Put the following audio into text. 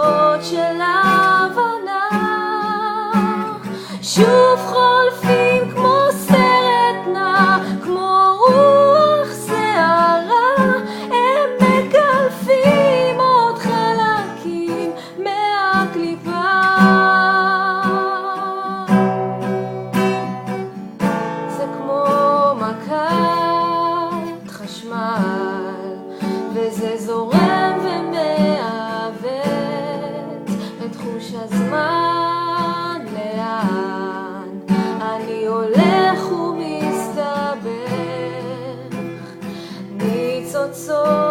ניצוצות של הבנה שוב חולפים כמו סרט נע, כמו רוח שערה, הם מקלפים עוד חלקים מהקליפה. זה כמו מכת חשמל, וזה זורם ומעוות את חוש הזמן. לאן אני הולך ומסתבך, ניצוצות